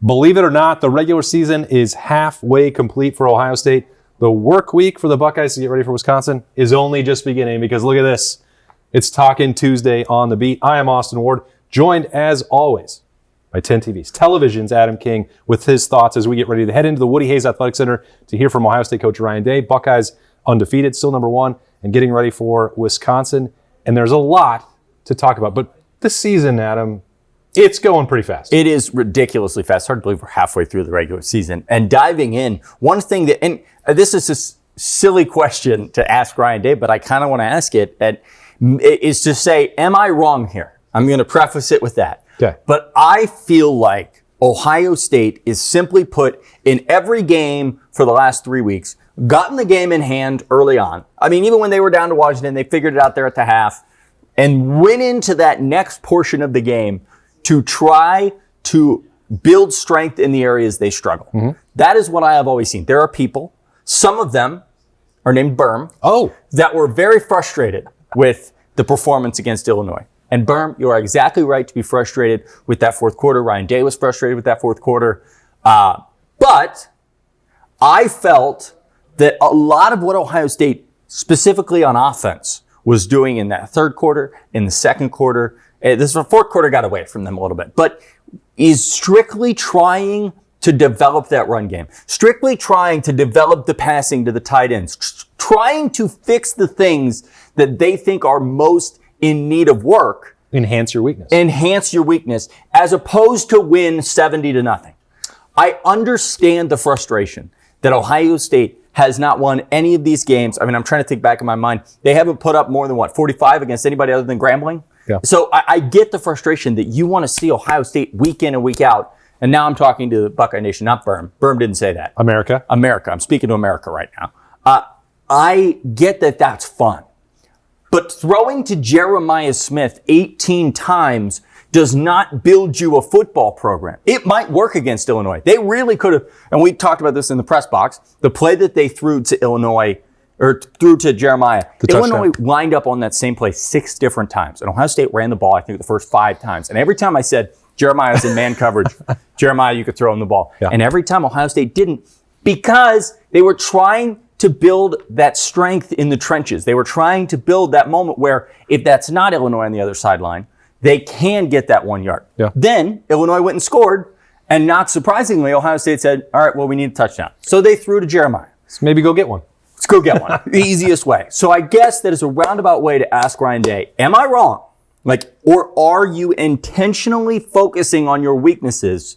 Believe it or not, the regular season is halfway complete for Ohio State. The work week for the Buckeyes to get ready for Wisconsin is only just beginning, because look at this. It's Talkin' Tuesday on the Beat. I am Austin Ward, joined as always by 10 TV's Television's Adam King with his thoughts as we get ready to head into the Woody Hayes Athletic Center to hear from Ohio State coach Ryan Day. Buckeyes undefeated, still number one, and getting ready for Wisconsin. And there's a lot to talk about. But this season, Adam, it's going pretty fast. It is ridiculously fast. Hard to believe we're halfway through the regular season. And diving in, one thing that, and this is a silly question to ask Ryan Day, but I kind of want to ask it, is to say, am I wrong here? I'm going to preface it with that. Okay. But I feel like Ohio State is simply put in every game for the last 3 weeks, gotten the game in hand early on. I mean, even when they were down to Washington, they figured it out there at the half and went into that next portion of the game to try to build strength in the areas they struggle. Mm-hmm. That is what I have always seen. There are people, some of them are named Berm, that were very frustrated with the performance against Illinois. And Berm, you are exactly right to be frustrated with that fourth quarter. Ryan Day was frustrated with that fourth quarter. But I felt that a lot of what Ohio State, specifically on offense, was doing in that third quarter, in the second quarter, the fourth quarter got away from them a little bit, but is strictly trying to develop that run game, strictly trying to develop the passing to the tight ends, trying to fix the things that they think are most in need of work. Enhance your weakness. Enhance your weakness, as opposed to win 70-0. I understand the frustration that Ohio State has not won any of these games. I mean, I'm trying to think back in my mind. They haven't put up more than 45 against anybody other than Grambling. Yeah. So I get the frustration that you want to see Ohio State week in and week out. And now I'm talking to the Buckeye Nation, not Berm. Berm didn't say that. America. I'm speaking to America right now. I get that that's fun. But throwing to Jeremiah Smith 18 times does not build you a football program. It might work against Illinois. They really could have, and we talked about this in the press box, the play that they threw to Illinois, or threw to Jeremiah. Illinois lined up on that same play 6 different times. And Ohio State ran the ball, I think, the first 5 times. And every time I said, Jeremiah's in man coverage, Jeremiah, you could throw him the ball. Yeah. And every time Ohio State didn't, because they were trying to build that strength in the trenches. They were trying to build that moment where if that's not Illinois on the other sideline, they can get that 1 yard. Yeah. Then Illinois went and scored, and not surprisingly, Ohio State said, all right, well, we need a touchdown. So they threw to Jeremiah. So maybe go get one. Let's go get one. The easiest way. So I guess that is a roundabout way to ask Ryan Day, am I wrong? Or are you intentionally focusing on your weaknesses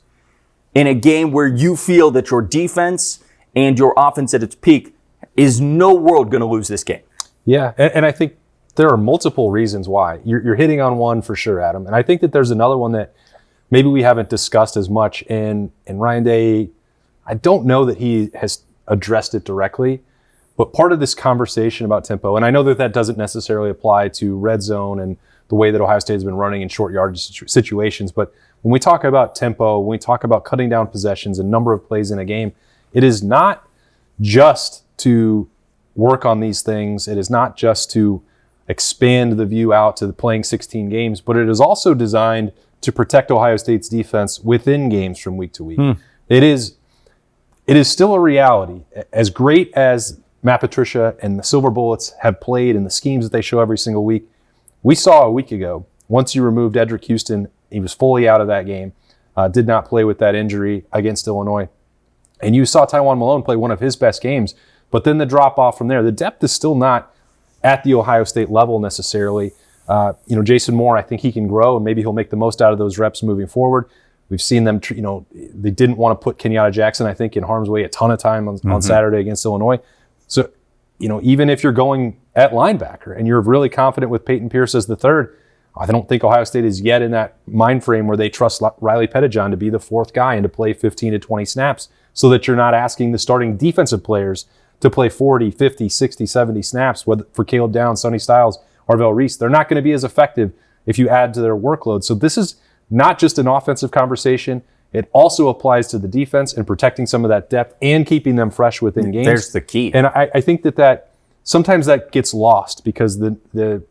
in a game where you feel that your defense and your offense at its peak is no world going to lose this game? Yeah, and I think there are multiple reasons why. You're hitting on one for sure, Adam. And I think that there's another one that maybe we haven't discussed as much. And Ryan Day, I don't know that he has addressed it directly, but part of this conversation about tempo, and I know that that doesn't necessarily apply to red zone and the way that Ohio State has been running in short yardage situations, but when we talk about tempo, when we talk about cutting down possessions and number of plays in a game, it is not just to work on these things. It is not just to expand the view out to playing 16 games, but it is also designed to protect Ohio State's defense within games from week to week. It is still a reality. As great as Matt Patricia and the Silver Bullets have played and the schemes that they show every single week, we saw a week ago, once you removed Edric Houston, he was fully out of that game, did not play with that injury against Illinois. And you saw Tywone Malone play one of his best games, but then the drop off from there, the depth is still not at the Ohio State level necessarily. Jason Moore, I think he can grow and maybe he'll make the most out of those reps moving forward. We've seen them, they didn't want to put Kenyatta Jackson, I think, in harm's way a ton of time on Saturday against Illinois. So, even if you're going at linebacker and you're really confident with Peyton Pierce as the third, I don't think Ohio State is yet in that mind frame where they trust Riley Pettijohn to be the fourth guy and to play 15 to 20 snaps so that you're not asking the starting defensive players to play 40, 50, 60, 70 snaps, whether for Caleb Downs, Sonny Styles, Arvell Reese. They're not going to be as effective if you add to their workload. So this is not just an offensive conversation. It also applies to the defense and protecting some of that depth and keeping them fresh within games. There's the key. And I think that sometimes that gets lost because the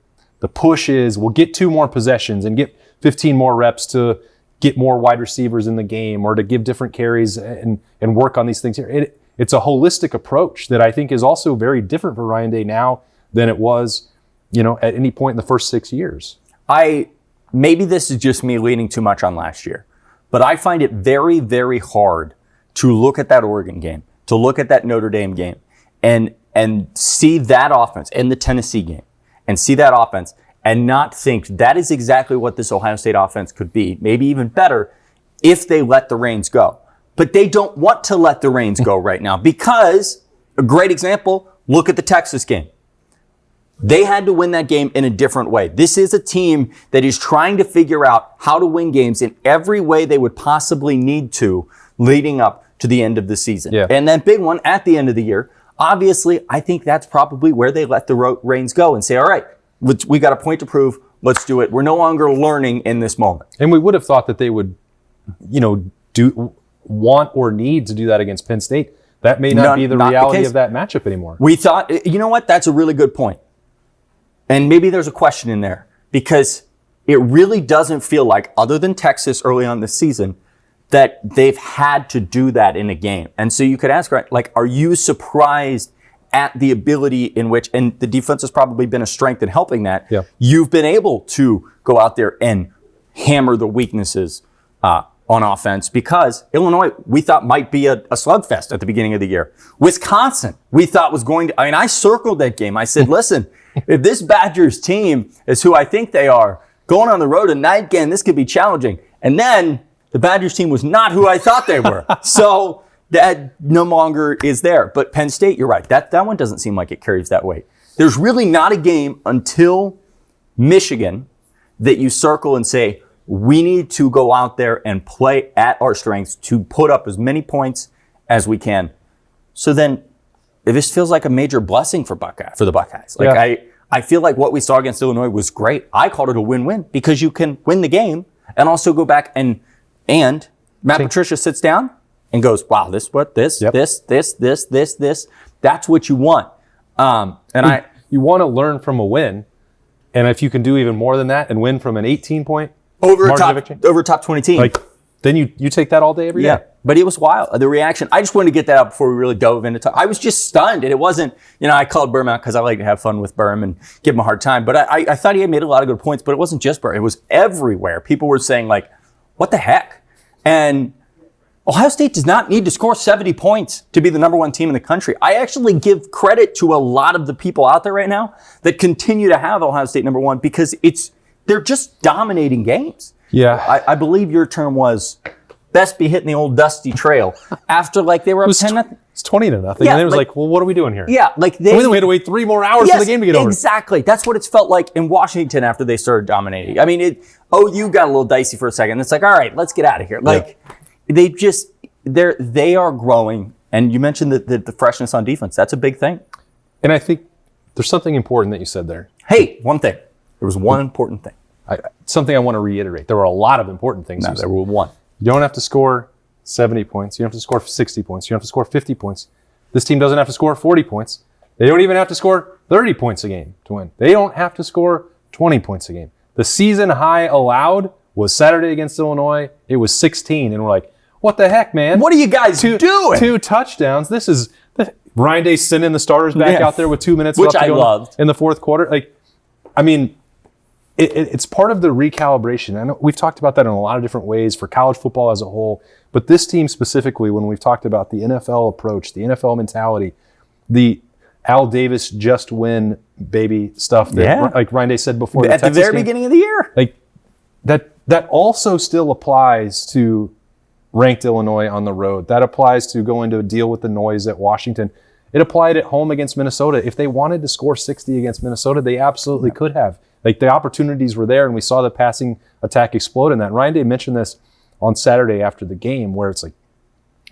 push is we'll get 2 more possessions and get 15 more reps to get more wide receivers in the game or to give different carries and work on these things here. It's a holistic approach that I think is also very different for Ryan Day now than it was, at any point in the first 6 years. Maybe this is just me leaning too much on last year, but I find it very, very hard to look at that Oregon game, to look at that Notre Dame game and see that offense and the Tennessee game and see that offense and not think that is exactly what this Ohio State offense could be, maybe even better if they let the reins go. But they don't want to let the reins go right now because, a great example, look at the Texas game. They had to win that game in a different way. This is a team that is trying to figure out how to win games in every way they would possibly need to leading up to the end of the season. Yeah. And that big one at the end of the year, obviously, I think that's probably where they let the reins go and say, all right, we got a point to prove. Let's do it. We're no longer learning in this moment. And we would have thought that they would, want or need to do that against Penn State. That may not be the reality of that matchup anymore. We thought, you know what? That's a really good point. And maybe there's a question in there because it really doesn't feel like, other than Texas early on this season, that they've had to do that in a game. And so you could ask, right, like, are you surprised at the ability in which, and the defense has probably been a strength in helping that, you've been able to go out there and hammer the weaknesses on offense, because Illinois, we thought might be a slugfest at the beginning of the year. Wisconsin, we thought was going to, I circled that game. I said, listen, if this Badgers team is who I think they are, going on the road tonight again, this could be challenging. And then the Badgers team was not who I thought they were. So that no longer is there. But Penn State, you're right. That one doesn't seem like it carries that weight. There's really not a game until Michigan that you circle and say, we need to go out there and play at our strengths to put up as many points as we can. So then this feels like a major blessing for the Buckeyes. I feel like what we saw against Illinois was great. I called it a win-win because you can win the game and also go back and Matt Patricia sits down and goes, wow, this. That's what you want. You want to learn from a win. And if you can do even more than that and win from an 18-point over a top 20 team, then you take that all day, every day. Yeah, but it was wild. The reaction. I just wanted to get that out before we really dove into talk. I was just stunned. And it wasn't, I called Berm out because I like to have fun with Berm and give him a hard time. But I thought he had made a lot of good points, but it wasn't just Berm. It was everywhere. People were saying, like, what the heck? And Ohio State does not need to score 70 points to be the number one team in the country. I actually give credit to a lot of the people out there right now that continue to have Ohio State number one because they're just dominating games. Yeah. I believe your term was best be hitting the old dusty trail after they were up 10-0. It's 20-0. Yeah, and it was well, what are we doing here? Yeah. We had to wait 3 more hours for the game to get over. Exactly. That's what it's felt like in Washington after they started dominating. I mean, OU got a little dicey for a second. It's like, all right, let's get out of here. They are growing. And you mentioned the freshness on defense. That's a big thing. And I think there's something important that you said there. Hey, one thing. There was one important thing. Something I want to reiterate. There were a lot of important things. No, there were one. You don't have to score 70 points. You don't have to score 60 points. You don't have to score 50 points. This team doesn't have to score 40 points. They don't even have to score 30 points a game to win. They don't have to score 20 points a game. The season high allowed was Saturday against Illinois. It was 16. And we're like, what the heck, man? What are you guys doing? 2 touchdowns. This is Ryan Day sending the starters back out there with 2 minutes left to go in the fourth quarter. It's part of the recalibration. I know we've talked about that in a lot of different ways for college football as a whole, but this team specifically, when we've talked about the NFL approach, the NFL mentality, the Al Davis just win baby stuff that like Ryan Day said before at the very beginning of the year. That also still applies to ranked Illinois on the road. That applies to going to deal with the noise at Washington. It applied at home against Minnesota. If they wanted to score 60 against Minnesota, they absolutely could have. The opportunities were there, and we saw the passing attack explode in that. Ryan Day mentioned this on Saturday after the game, where it's like,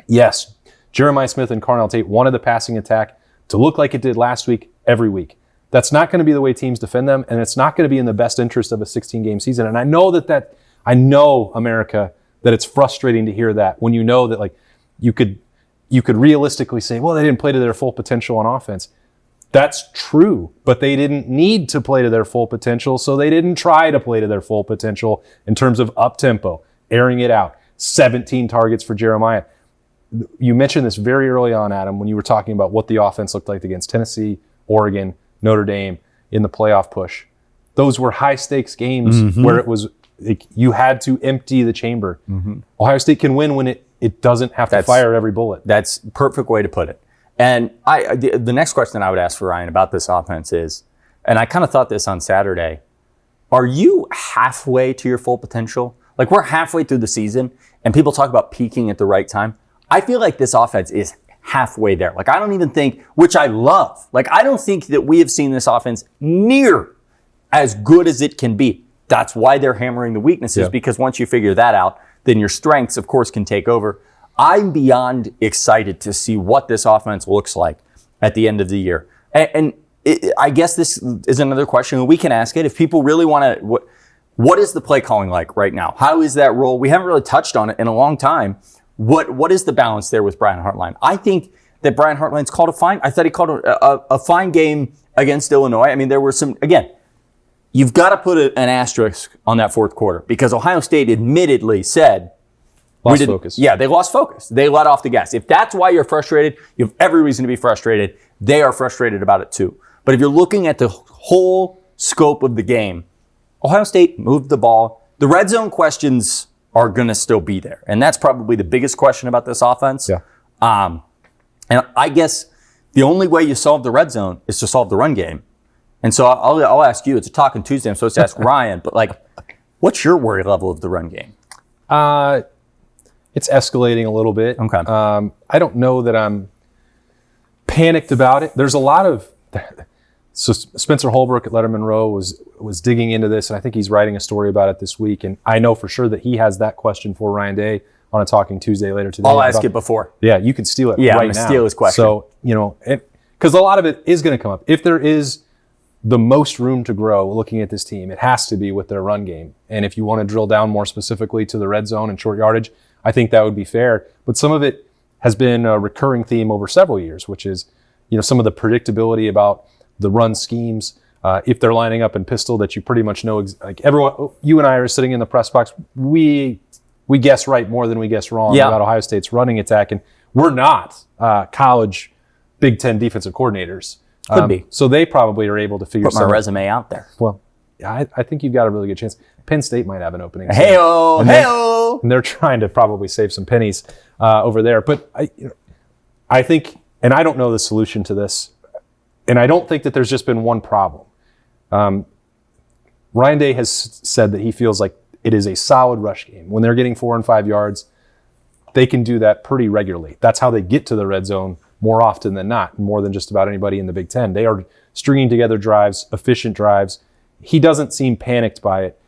yes, Jeremiah Smith and Carnell Tate wanted the passing attack to look like it did last week every week. That's not going to be the way teams defend them, and it's not going to be in the best interest of a 16-game season. And I know America, that it's frustrating to hear that when you know that you could realistically say, well, they didn't play to their full potential on offense. That's true, but they didn't need to play to their full potential, so they didn't try to play to their full potential in terms of up-tempo, airing it out. 17 targets for Jeremiah. You mentioned this very early on, Adam, when you were talking about what the offense looked like against Tennessee, Oregon, Notre Dame in the playoff push. Those were high-stakes games where it was you had to empty the chamber. Ohio State can win when it doesn't have to fire every bullet. That's a perfect way to put it. And the next question I would ask for Ryan about this offense is, and I kind of thought this on Saturday, are you halfway to your full potential? Like, we're halfway through the season, and people talk about peaking at the right time. I feel like this offense is halfway there. Like, I don't even think, which I love, like, I don't think that we have seen this offense near as good as it can be. That's why they're hammering the weaknesses, because once you figure that out, then your strengths, of course, can take over. I'm beyond excited to see what this offense looks like at the end of the year. And I guess this is another question, and we can ask it. If people really want to, what is the play calling like right now? How is that role? We haven't really touched on it in a long time. What is the balance there with Brian Hartline? I think that Brian Hartline's called I thought he called a fine game against Illinois. I mean, there were some, again, you've got to put an asterisk on that fourth quarter because Ohio State admittedly said, lost focus. Yeah, they lost focus. They let off the gas. If that's why you're frustrated, you have every reason to be frustrated. They are frustrated about it too. But if you're looking at the whole scope of the game, Ohio State moved the ball. The red zone questions are going to still be there. And that's probably the biggest question about this offense. Yeah. And I guess the only way you solve the red zone is to solve the run game. And so I'll ask you, it's a Talking Tuesday, I'm supposed to ask Ryan, but like, what's your worry level of the run game? It's escalating a little bit. Okay. I don't know that I'm panicked about it. There's a lot of... So Spencer Holbrook at Letterman Row was digging into this, and I think he's writing a story about it this week. And I know for sure that he has that question for Ryan Day on a Talking Tuesday later today. I'll ask it before. Yeah, you can steal it right now. I'm going to steal his question. So, because a lot of it is going to come up. If there is the most room to grow looking at this team, it has to be with their run game. And if you want to drill down more specifically to the red zone and short yardage, I think that would be fair. But some of it has been a recurring theme over several years, which is, some of the predictability about the run schemes, if they're lining up in pistol, that you pretty much know, like everyone, you and I are sitting in the press box, we guess right more than we guess wrong about Ohio State's running attack, and we're not college Big Ten defensive coordinators. Could be. So they probably are able to figure Put my resume out there. Well, yeah, I think you've got a really good chance. Penn State might have an opening. Hey-o, hey-o. And they're trying to probably save some pennies over there. But I think, and I don't know the solution to this, and I don't think that there's just been one problem. Ryan Day has said that he feels like it is a solid rush game. When they're getting 4 and 5 yards, they can do that pretty regularly. That's how they get to the red zone more often than not, more than just about anybody in the Big Ten. They are stringing together drives, efficient drives. He doesn't seem panicked by it.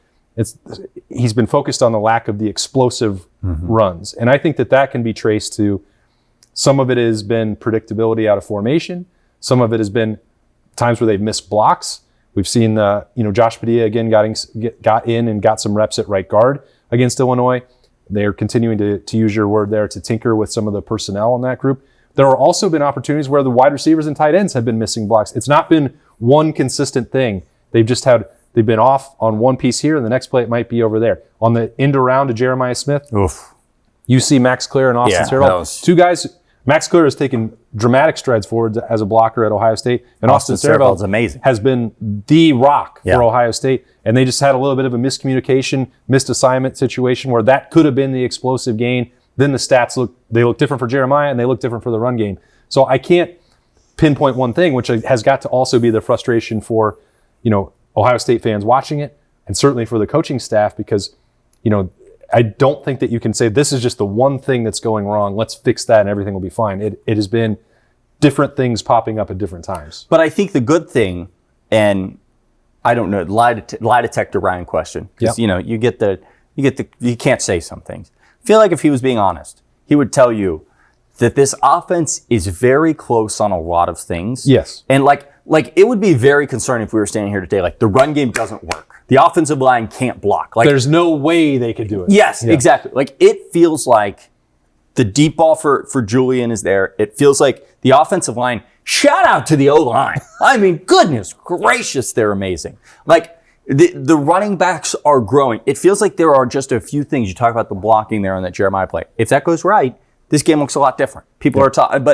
He's been focused on the lack of the explosive runs. And I think that can be traced to some of it has been predictability out of formation. Some of it has been times where they've missed blocks. We've seen, Josh Padilla again got in and got some reps at right guard against Illinois. They're continuing to use your word there, to tinker with some of the personnel in that group. There have also been opportunities where the wide receivers and tight ends have been missing blocks. It's not been one consistent thing. They've been off on one piece here, and the next play it might be over there. On the end around to Jeremiah Smith, you see Max Clear and Austin Saravel. Two guys. Max Clear has taken dramatic strides forward as a blocker at Ohio State, and Austin Saravel is amazing. Has been the rock for Ohio State, and they just had a little bit of a miscommunication, missed assignment situation where that could have been the explosive gain. Then the stats look different for Jeremiah, and they look different for the run game. So I can't pinpoint one thing, which has got to also be the frustration for Ohio State fans watching it, and certainly for the coaching staff, because I don't think that you can say this is just the one thing that's going wrong. Let's fix that and everything will be fine. It has been different things popping up at different times. But I think the good thing, and I don't know, lie detector Ryan question, because you can't say some things. I feel like if he was being honest, he would tell you that this offense is very close on a lot of things. Yes. And like it would be very concerning if we were standing here today, like the run game doesn't work. The offensive line can't block. Like, there's no way they could do it. Yes, exactly. Like, it feels like the deep ball for Julian is there. It feels like the offensive line, shout out to the O-line. I mean, goodness gracious, they're amazing. Like, The running backs are growing. It feels like there are just a few things. You talk about the blocking there on that Jeremiah play. If that goes right, this game looks a lot different. People are talking,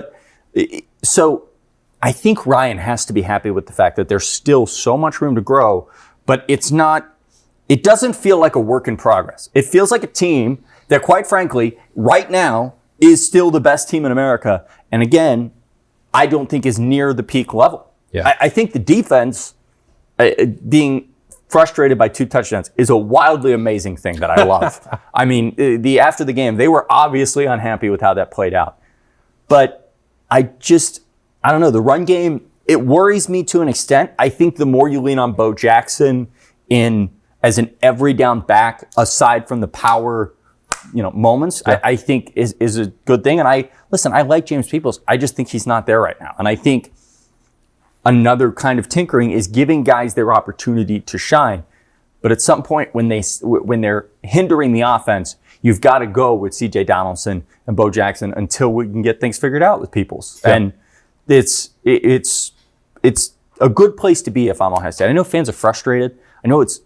so I think Ryan has to be happy with the fact that there's still so much room to grow, but it doesn't feel like a work in progress. It feels like a team that, quite frankly, right now is still the best team in America. And again, I don't think is near the peak level. Yeah. I think the defense being frustrated by 2 touchdowns is a wildly amazing thing that I love. I mean, after the game, they were obviously unhappy with how that played out. But I don't know, the run game, it worries me to an extent. I think the more you lean on Bo Jackson as an every down back, aside from the power, moments, I think is a good thing. And I like James Peoples. I just think he's not there right now. And I think another kind of tinkering is giving guys their opportunity to shine. But at some point when they're hindering the offense, you've got to go with C.J. Donaldson and Bo Jackson until we can get things figured out with Peoples. Yeah. And it's a good place to be if I'm Ohio State. I know fans are frustrated. I know it's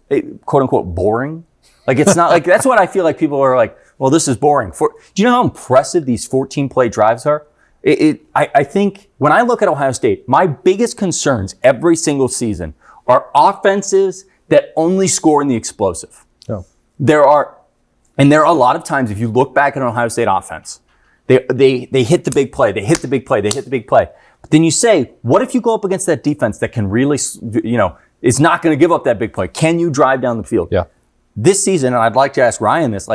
quote unquote boring. Like it's not like that's what I feel like people are like, well, this is boring. Do you know how impressive these 14-play drives are? I think when I look at Ohio State, my biggest concerns every single season are offenses that only score in the explosive. Oh. There are a lot of times if you look back at an Ohio State offense, they hit the big play, they hit the big play, they hit the big play. But then you say, what if you go up against that defense that can really, is not going to give up that big play? Can you drive down the field? Yeah. This season, and I'd like to ask Ryan this,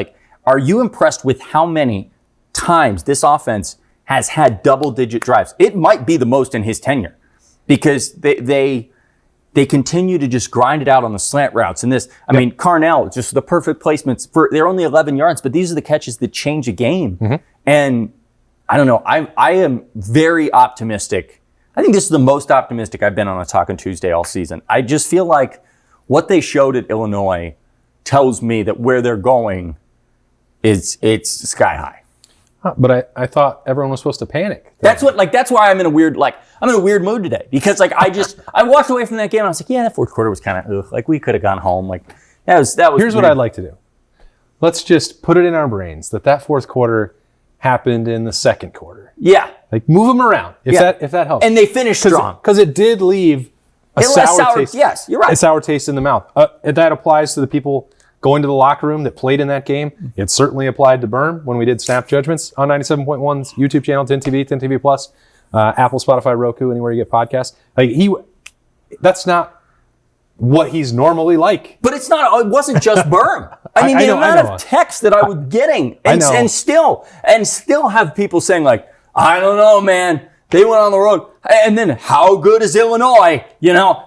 are you impressed with how many times this offense has had double-digit drives? It might be the most in his tenure because they continue to just grind it out on the slant routes. And this, I mean, Carnell, just the perfect placements. They're only 11 yards, but these are the catches that change a game. Mm-hmm. And I don't know, I am very optimistic. I think this is the most optimistic I've been on a Talkin' Tuesday all season. I just feel like what they showed at Illinois tells me that where they're going it's sky high. But I thought everyone was supposed to panic. That's why I'm in a weird mood today because I walked away from that game and I was like, yeah, that fourth quarter was kind of we could have gone home. That was Here's weird. what I'd like to do. Let's just put it in our brains that fourth quarter happened in the second quarter. Yeah. Move them around if that helps. And they finished strong. Because it did leave a sour taste. Yes, you're right. A sour taste in the mouth. That applies to the people going to the locker room that played in that game. It certainly applied to Berm when we did Snap Judgments on 97.1's YouTube channel, 10TV, 10TV Plus, Apple, Spotify, Roku, anywhere you get podcasts. That's not what he's normally like. But it wasn't just Berm. I mean, the amount of text that I was getting and still have people saying I don't know, man. They went on the road. And then how good is Illinois?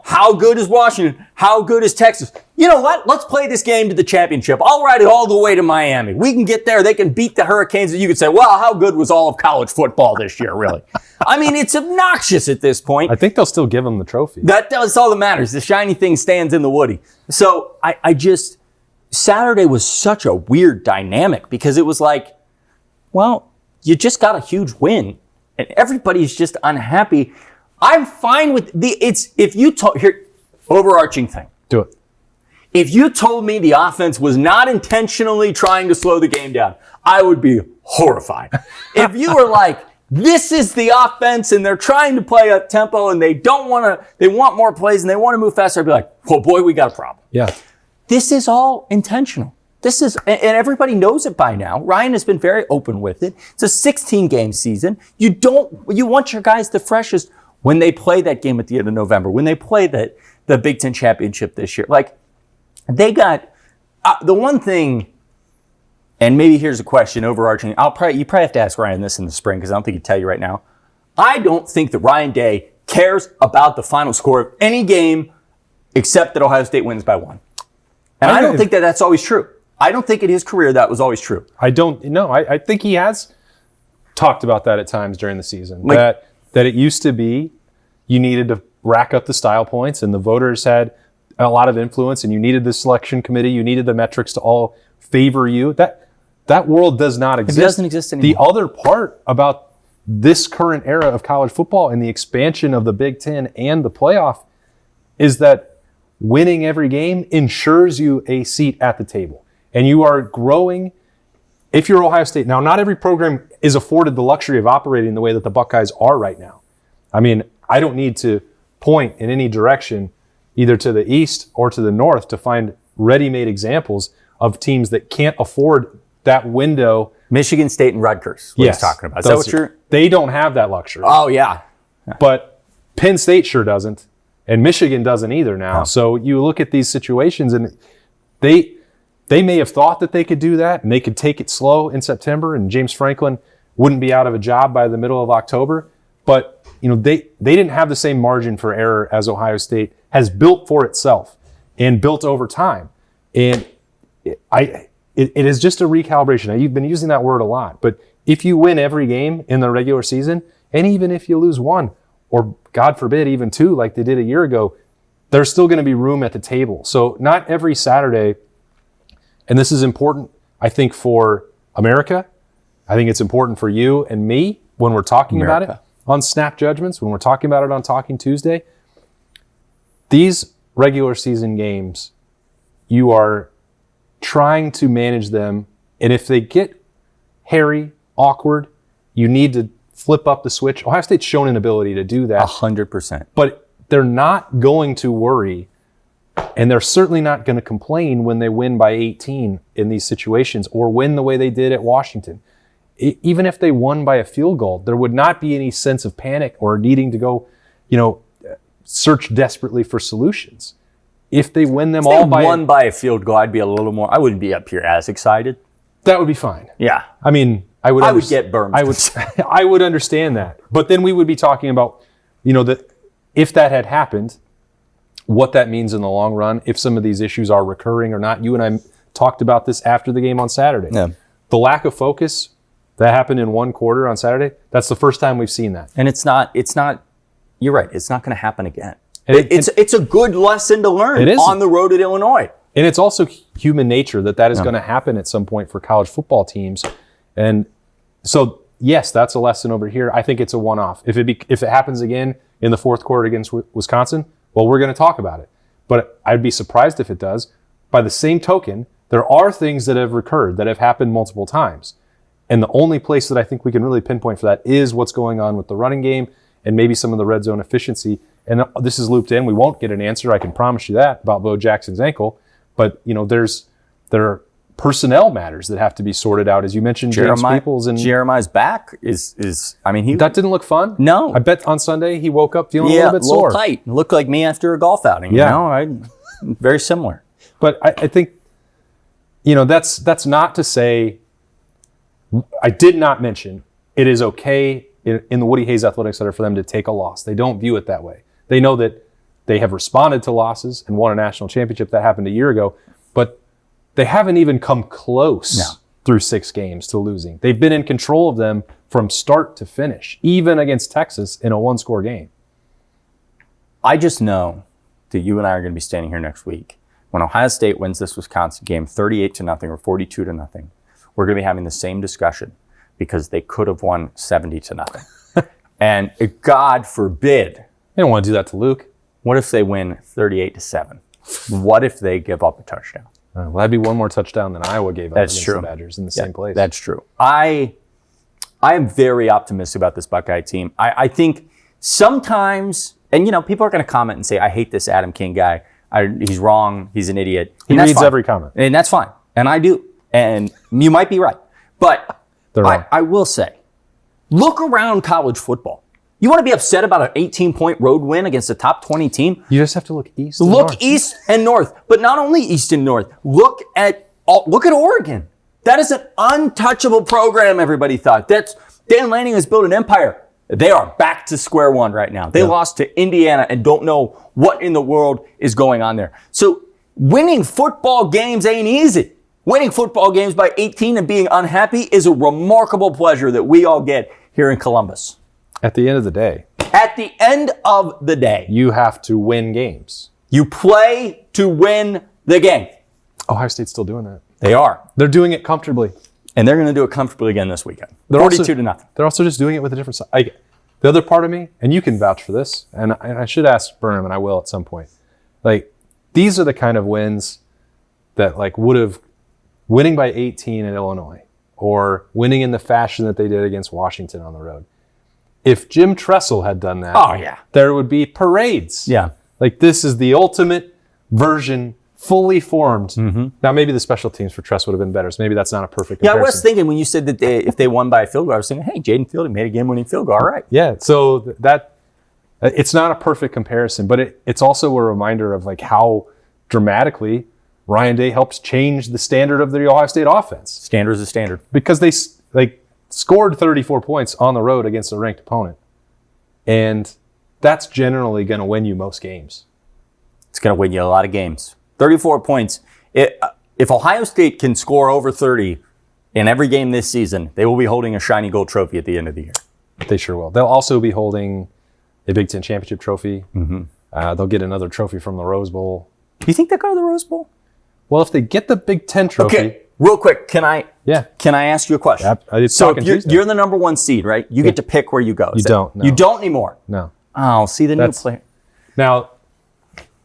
How good is Washington? How good is Texas? You know what? Let's play this game to the championship. I'll ride it all the way to Miami. We can get there. They can beat the Hurricanes. And you could say, well, how good was all of college football this year, really? I mean, it's obnoxious at this point. I think they'll still give them the trophy. That's all that matters. The shiny thing stands in the woody. So Saturday was such a weird dynamic because it was you just got a huge win. And everybody's just unhappy. I'm fine with overarching thing. Do it. If you told me the offense was not intentionally trying to slow the game down, I would be horrified. If you were this is the offense and they're trying to play a tempo and they want more plays and they want to move faster, I'd be like, oh boy, we got a problem. Yeah. This is all intentional. And everybody knows it by now. Ryan has been very open with it. It's a 16-game season. You want your guys the freshest when they play that game at the end of November, when they play the Big Ten championship this year. They got the one thing, and maybe here's a question overarching. You probably have to ask Ryan this in the spring because I don't think he'd tell you right now. I don't think that Ryan Day cares about the final score of any game except that Ohio State wins by 1. And I don't think that that's always true. I don't think in his career that was always true. I don't know. I think he has talked about that at times during the season. That it used to be you needed to rack up the style points and the voters had a lot of influence and you needed the selection committee, you needed the metrics to all favor you. That world does not exist. It doesn't exist anymore. The other part about this current era of college football and the expansion of the Big Ten and the playoff is that winning every game ensures you a seat at the table. And you are growing. If you're Ohio State, now not every program is afforded the luxury of operating the way that the Buckeyes are right now. I mean, I don't need to point in any direction, either to the east or to the north, to find ready-made examples of teams that can't afford that window. Michigan State and Rutgers, what he's talking about. Is that what you're... They don't have that luxury. Oh, yeah. But Penn State sure doesn't, and Michigan doesn't either now. No. So you look at these situations, and they may have thought that they could do that, and they could take it slow in September, and James Franklin wouldn't be out of a job by the middle of October. But they didn't have the same margin for error as Ohio State has built for itself and built over time. And it is just a recalibration. Now, you've been using that word a lot, but if you win every game in the regular season, and even if you lose one, or God forbid, even two, like they did a year ago, there's still going to be room at the table. So not every Saturday, and this is important, I think, for America. I think it's important for you and me when we're talking about it on Snap Judgments, when we're talking about it on Talking Tuesday. These regular season games, you are trying to manage them, and if they get hairy, awkward, you need to flip up the switch. Ohio State's shown an ability to do that. 100%. But they're not going to worry, and they're certainly not going to complain when they win by 18 in these situations, or win the way they did at Washington. Even if they won by a field goal, there would not be any sense of panic or needing to go, search desperately for solutions. If they win them all by a field goal, I'd be a little more. I wouldn't be up here as excited. That would be fine. Yeah. I mean, I would get burned. I would understand that. But then we would be talking about, that if that had happened, what that means in the long run, if some of these issues are recurring or not. You and I talked about this after the game on Saturday. Yeah. The lack of focus that happened in one quarter on Saturday, that's the first time we've seen that. And it's not, you're right, it's not going to happen again. It's a good lesson to learn on the road at Illinois. And it's also human nature that is going to happen at some point for college football teams. And so, yes, that's a lesson over here. I think it's a one-off. If it happens again in the fourth quarter against Wisconsin, well, we're going to talk about it. But I'd be surprised if it does. By the same token, there are things that have recurred, that have happened multiple times. And the only place that I think we can really pinpoint for that is what's going on with the running game and maybe some of the red zone efficiency. And this is looped in. We won't get an answer, I can promise you that, about Bo Jackson's ankle. But, there are personnel matters that have to be sorted out. As you mentioned, James Peoples. And Jeremiah's back is that didn't look fun? No. I bet on Sunday he woke up feeling a little bit sore. Tight. Looked like me after a golf outing. Very similar. But I think, that's not to say, I did not mention it is okay in the Woody Hayes Athletic Center for them to take a loss. They don't view it that way. They know that they have responded to losses and won a national championship. That happened a year ago, but they haven't even come close through 6 games to losing. They've been in control of them from start to finish, even against Texas in a 1-score game. I just know that you and I are going to be standing here next week when Ohio State wins this Wisconsin game 38-0 or 42-0. We're going to be having the same discussion because they could have won 70-0. And God forbid. They don't want to do that to Luke. What if they win 38-7? What if they give up a touchdown? Well, that'd be one more touchdown than Iowa gave up against the Badgers in the same place. That's true. I am very optimistic about this Buckeye team. I think sometimes, and people are going to comment and say, I hate this Adam King guy. He's wrong. He's an idiot. He reads every comment. And that's fine. And I do. And you might be right. But I will say, look around college football. You want to be upset about an 18-point road win against a top 20 team? You just have to look east and north. East and north. But not only east and north. Look at Oregon. That is an untouchable program, everybody thought. Dan Lanning has built an empire. They are back to square one right now. They lost to Indiana and don't know what in the world is going on there. So winning football games ain't easy. Winning football games by 18 and being unhappy is a remarkable pleasure that we all get here in Columbus. At the end of the day. At the end of the day. You have to win games. You play to win the game. Ohio State's still doing that. They are. They're doing it comfortably. And they're going to do it comfortably again this weekend. 42-0. They're also just doing it with a different side. The other part of me, and you can vouch for this, and I should ask Burnham, and I will at some point. these are the kind of wins that like would have winning by 18 at Illinois or winning in the fashion that they did against Washington on the road. If Jim Tressel had done that, Oh, yeah. there would be parades. Yeah. Like this is the ultimate version, fully formed. Now maybe the special teams for Tress would have been better, so maybe that's not a perfect Yeah, comparison. I was thinking when you said that if they won by a field goal, I was thinking, hey, Jaden Fielding made a game-winning field goal. All right. Yeah, so that it's not a perfect comparison, but it's also a reminder of like how dramatically Ryan Day helps change the standard of the Ohio State offense. Standard is a standard. Because they like scored 34 points on the road against a ranked opponent. And that's generally going to win you most games. It's going to win you a lot of games. 34 points. If Ohio State can score over 30 in every game this season, they will be holding a shiny gold trophy at the end of the year. They sure will. They'll also be holding a Big Ten championship trophy. They'll get another trophy from the Rose Bowl. Do you think they'll go to the Rose Bowl? Well, if they get the Big Ten trophy. Okay, real quick, can I ask you a question? So you're the number one seed, right? You get to pick where you go. You don't. No. You don't anymore? No. Oh, see the new player. Now,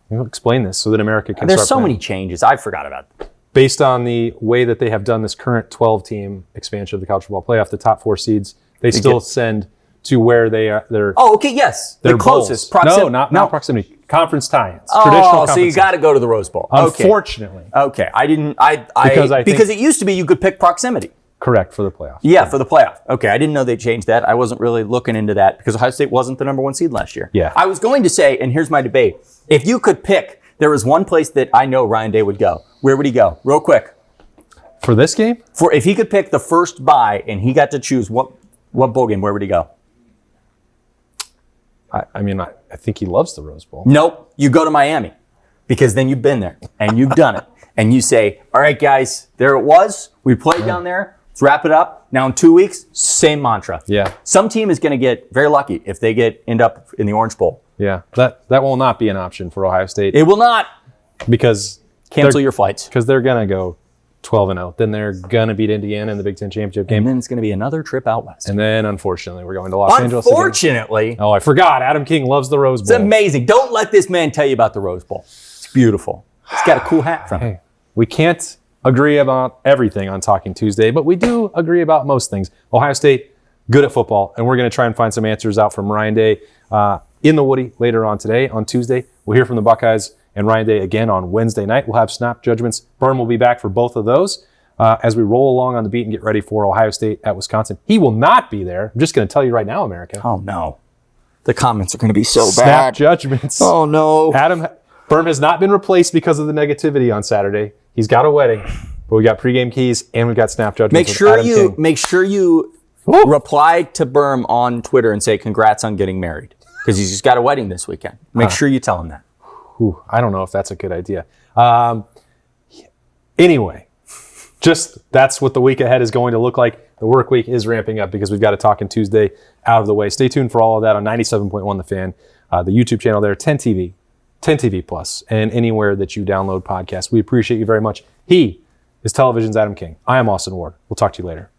we'll explain this so that America can There's start so playing. many changes. I forgot about it. Based on the way that they have done this current 12-team expansion of the college football playoff, the top 4 seeds, they still send to where they are. Oh, okay, yes. The closest. No, not proximity. Conference tie-ins. Oh, so you got to go to the Rose Bowl. Unfortunately. Okay. I didn't. Because it used to be you could pick proximity. Correct, for the playoff. Yeah, for the playoff. Okay, I didn't know they changed that. I wasn't really looking into that because Ohio State wasn't the number one seed last year. Yeah. I was going to say, and here's my debate. If you could pick, there was one place that I know Ryan Day would go. Where would he go? Real quick. For this game? If he could pick the first bye and he got to choose what bowl game, where would he go? I think he loves the Rose Bowl. Nope. You go to Miami because then you've been there and you've done it. And you say, all right, guys, there it was. We played down there. Let's wrap it up. Now in 2 weeks, same mantra. Yeah. Some team is going to get very lucky if they end up in the Orange Bowl. Yeah. That will not be an option for Ohio State. It will not. Because cancel your flights. Because they're going to go 12-0. Then they're going to beat Indiana in the Big Ten championship game. And then it's going to be another trip out west. And then, unfortunately, we're going to Los Angeles again. Unfortunately. Oh, I forgot. Adam King loves the Rose Bowl. It's amazing. Don't let this man tell you about the Rose Bowl. It's beautiful. He's got a cool hat from it. We can't agree about everything on Talking Tuesday, but we do agree about most things. Ohio State, good at football, and we're going to try and find some answers out from Ryan Day in the Woody later on today. On Tuesday, we'll hear from the Buckeyes and Ryan Day again on Wednesday night. We'll have snap judgments. Berm will be back for both of those. As we roll along on the beat and get ready for Ohio State at Wisconsin. He will not be there. I'm just going to tell you right now, America. Oh, no. The comments are going to be so Snap bad. judgments. Oh, no. Berm has not been replaced because of the negativity on Saturday. He's got a wedding, but we got pregame keys and we got snap judgments. Make sure you reply to Berm on Twitter and say congrats on getting married because he's just got a wedding this weekend. Make sure you tell him that. I don't know if that's a good idea. Anyway. That's what the week ahead is going to look like. The work week is ramping up because we've got a Talking Tuesday out of the way. Stay tuned for all of that on 97.1 The Fan, the YouTube channel there, 10 TV Plus, and anywhere that you download podcasts. We appreciate you very much. He is Television's Adam King. I am Austin Ward. We'll talk to you later.